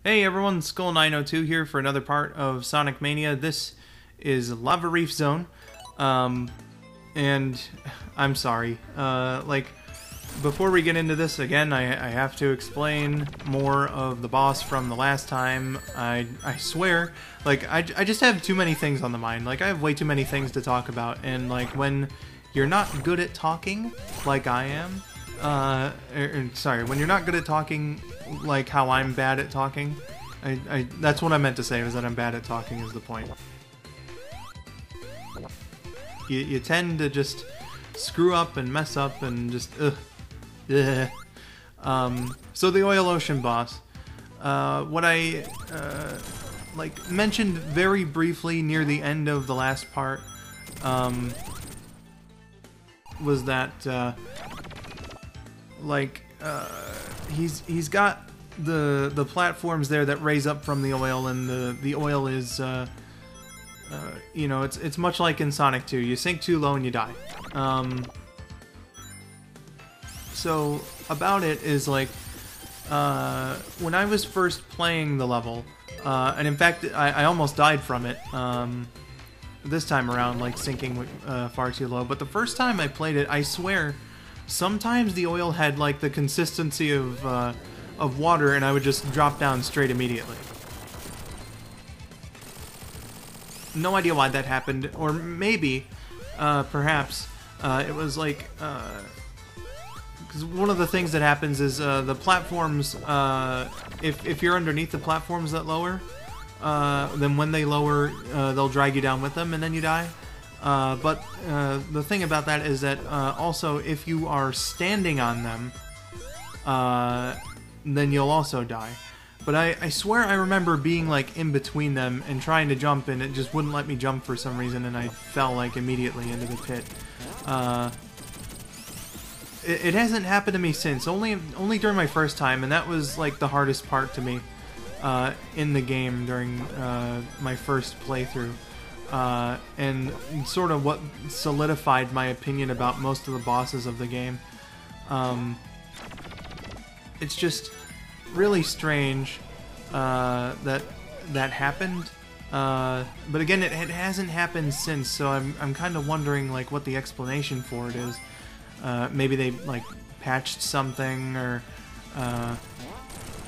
Hey everyone, Skull902 here for another part of Sonic Mania. This is Lava Reef Zone, and I'm sorry. Before we get into this again, I have to explain more of the boss from the last time. I swear, I just have too many things on the mind. I have way too many things to talk about, and when you're not good at talking, like I am, when you're not good at talking like how I'm bad at talking, that's what I meant to say, was that I'm bad at talking is the point. You tend to just screw up and mess up and just, ugh. So the Oil Ocean boss, what I, mentioned very briefly near the end of the last part, was that, he's got the platforms there that raise up from the oil, and the oil is you know, it's much like in Sonic 2. You sink too low and you die. So about it is when I was first playing the level, and in fact I almost died from it this time around, sinking far too low. But the first time I played it, I swear, sometimes the oil had the consistency of water, and I would just drop down straight immediately. No idea why that happened, or maybe, perhaps, it was because one of the things that happens is the platforms, if you're underneath the platforms that lower, then when they lower, they'll drag you down with them, and then you die. But the thing about that is that also if you are standing on them, then you'll also die. But I swear I remember being in between them and trying to jump, and it just wouldn't let me jump for some reason, and I fell immediately into the pit. It hasn't happened to me since, only during my first time, and that was the hardest part to me in the game during my first playthrough. And sort of what solidified my opinion about most of the bosses of the game. It's just really strange that happened. But again, it hasn't happened since, so I'm kind of wondering what the explanation for it is. Maybe they patched something, or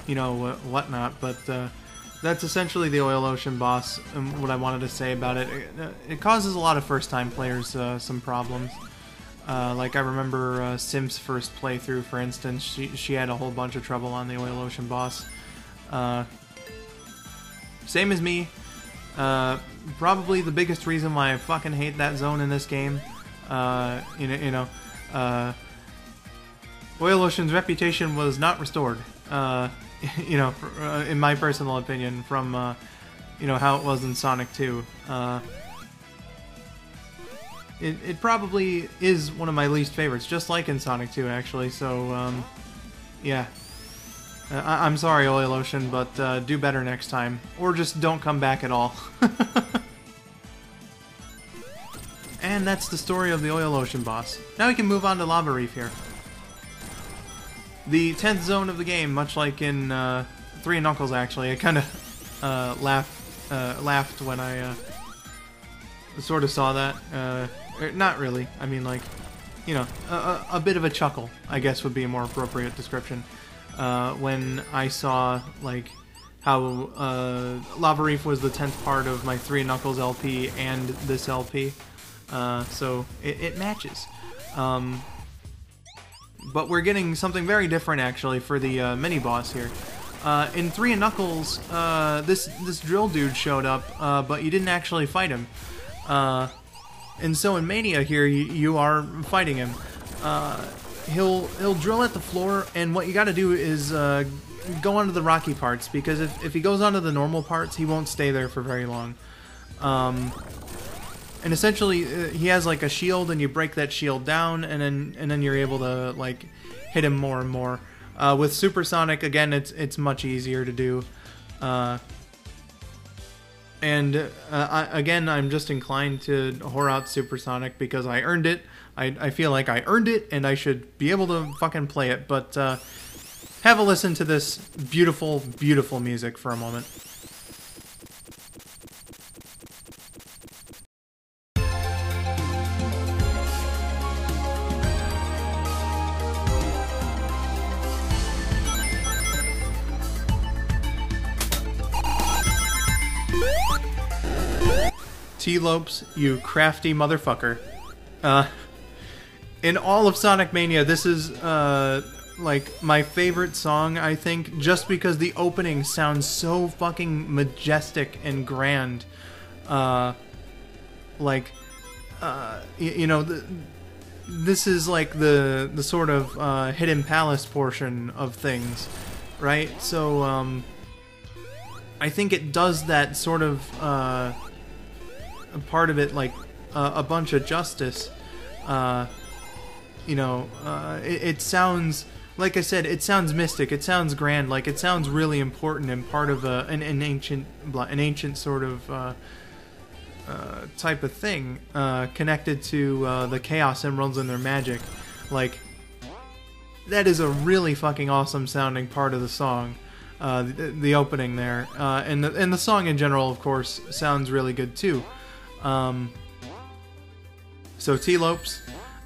you know, whatnot. But that's essentially the Oil Ocean boss, and what I wanted to say about it. It causes a lot of first-time players some problems. I remember Sim's first playthrough, for instance, she had a whole bunch of trouble on the Oil Ocean boss. Same as me. Probably the biggest reason why I fucking hate that zone in this game. Oil Ocean's reputation was not restored. In my personal opinion, from how it was in Sonic 2. It probably is one of my least favorites, just like in Sonic 2, actually. So yeah, I'm sorry, Oil Ocean, but do better next time, or just don't come back at all. And that's the story of the Oil Ocean boss. Now we can move on to Lava Reef here. The 10th zone of the game, much like in 3 Knuckles, actually. I kind of laughed when I sort of saw that. Not really. I mean, a bit of a chuckle, I guess, would be a more appropriate description. When I saw, how Lava Reef was the 10th part of my 3 Knuckles LP and this LP. So it matches. But we're getting something very different, actually, for the mini-boss here. In 3 Knuckles, this drill dude showed up, but you didn't actually fight him. And so in Mania here, you are fighting him. He'll drill at the floor, and what you gotta do is go onto the rocky parts, because if he goes onto the normal parts, he won't stay there for very long. And essentially, he has a shield, and you break that shield down, and then you're able to hit him more and more. With Supersonic, again, it's much easier to do. Again, I'm just inclined to whore out Supersonic because I earned it. I feel like I earned it, and I should be able to fucking play it. But have a listen to this beautiful, beautiful music for a moment. T-Lopes, you crafty motherfucker. In all of Sonic Mania, this is, like, my favorite song, I think, just because the opening sounds so fucking majestic and grand. You know, this is like the sort of Hidden Palace portion of things, right? So, I think it does that sort of, part of it, like, a bunch of justice. You know, it sounds, like I said, it sounds mystic, it sounds grand, like it sounds really important and part of an ancient sort of type of thing, connected to the Chaos Emeralds and their magic. Like, that is a really fucking awesome sounding part of the song, the opening there, and the song in general, of course, sounds really good too. So T-Lopes,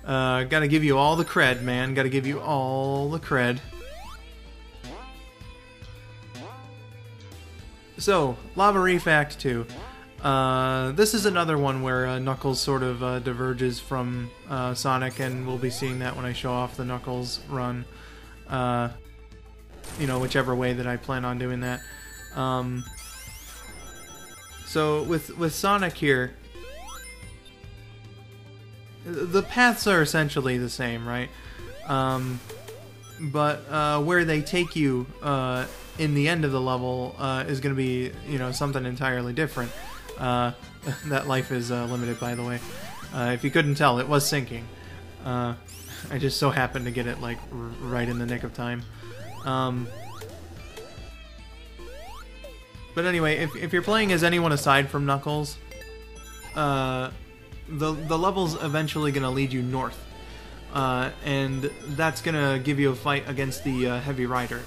gotta give you all the cred, man. Gotta give you all the cred. So, Lava Reef Act 2. This is another one where Knuckles sort of diverges from Sonic, and we'll be seeing that when I show off the Knuckles run. You know, whichever way that I plan on doing that. So, with Sonic here, the paths are essentially the same, right? But where they take you in the end of the level is going to be, you know, something entirely different. That life is limited, by the way. If you couldn't tell, it was sinking. I just so happened to get it, like, right in the nick of time. But anyway, if you're playing as anyone aside from Knuckles, the level's eventually going to lead you north, and that's going to give you a fight against the Heavy Rider.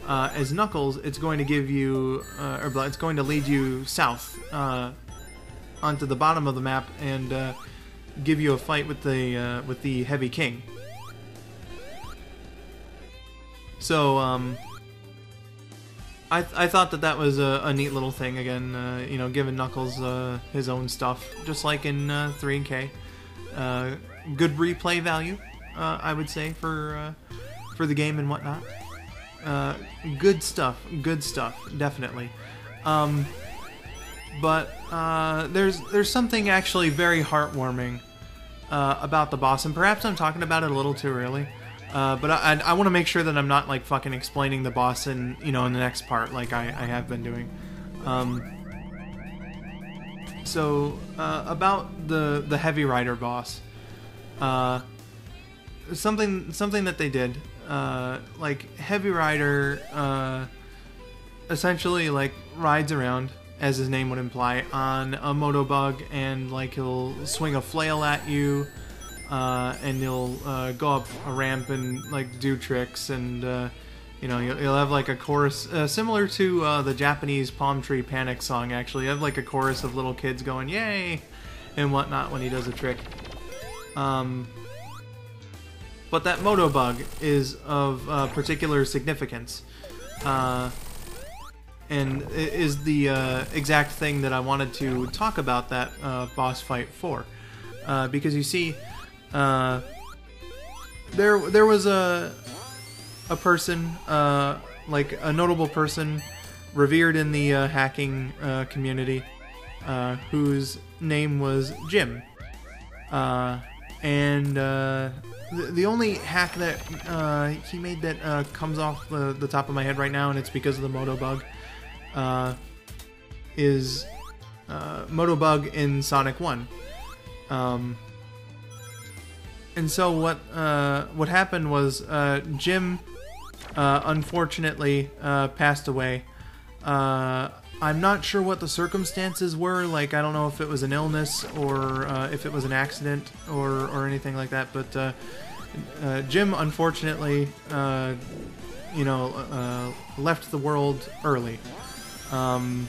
As Knuckles, it's going to give you, it's going to lead you south onto the bottom of the map and give you a fight with the Heavy King. So I thought that was a neat little thing, again, you know, giving Knuckles his own stuff, just like in 3K. Good replay value, I would say, for the game and whatnot. Good stuff, definitely. But there's something actually very heartwarming about the boss, and perhaps I'm talking about it a little too early. But I want to make sure that I'm not, like, fucking explaining the boss in, you know, in the next part, like I have been doing. So, about the Heavy Rider boss, something that they did, like, Heavy Rider, essentially, like, rides around, as his name would imply, on a Motobug, and, like, he'll swing a flail at you, and you'll go up a ramp and, like, do tricks, and you know, you'll have, like, a chorus similar to the Japanese Palm Tree Panic song. Actually, you have, like, a chorus of little kids going "yay" and whatnot when he does a trick. But that Motobug is of particular significance, and is the exact thing that I wanted to talk about that boss fight for, because you see, there was a person, like a notable person, revered in the hacking community, whose name was Jim, and the only hack that he made that comes off the top of my head right now, and it's because of the Motobug, is Motobug in Sonic 1. And so what happened was, Jim unfortunately passed away. I'm not sure what the circumstances were. Like, I don't know if it was an illness or if it was an accident or anything like that. But Jim unfortunately you know, left the world early. And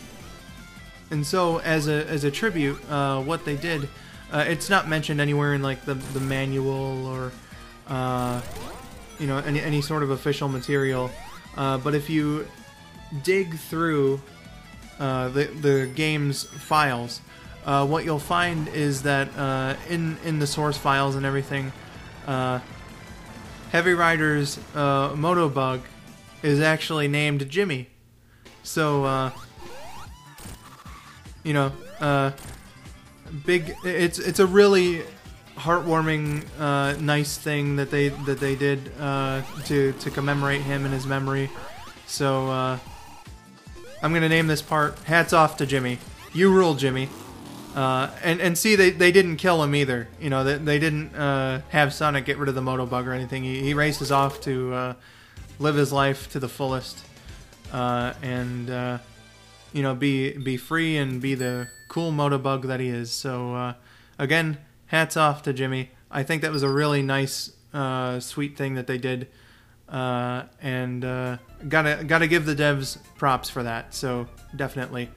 so, as a tribute, what they did, it's not mentioned anywhere in like the manual or you know, any sort of official material. But if you dig through the game's files, what you'll find is that in the source files and everything, Heavy Rider's Motobug is actually named Jimmy. So you know, it's a really heartwarming, nice thing that they did to commemorate him and his memory. So I'm gonna name this part "Hats Off to Jimmy." You rule, Jimmy. And see, they didn't kill him either. You know, they didn't have Sonic get rid of the Motobug or anything. He races off to live his life to the fullest, and you know, be free and be the cool Motobug that he is. So again, hats off to Jimmy. I think that was a really nice, sweet thing that they did, and gotta give the devs props for that. So definitely,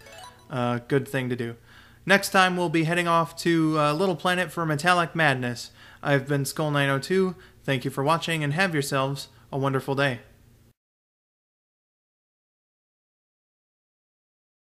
good thing to do. Next time we'll be heading off to Little Planet for Metallic Madness. I've been Skull902. Thank you for watching, and have yourselves a wonderful day.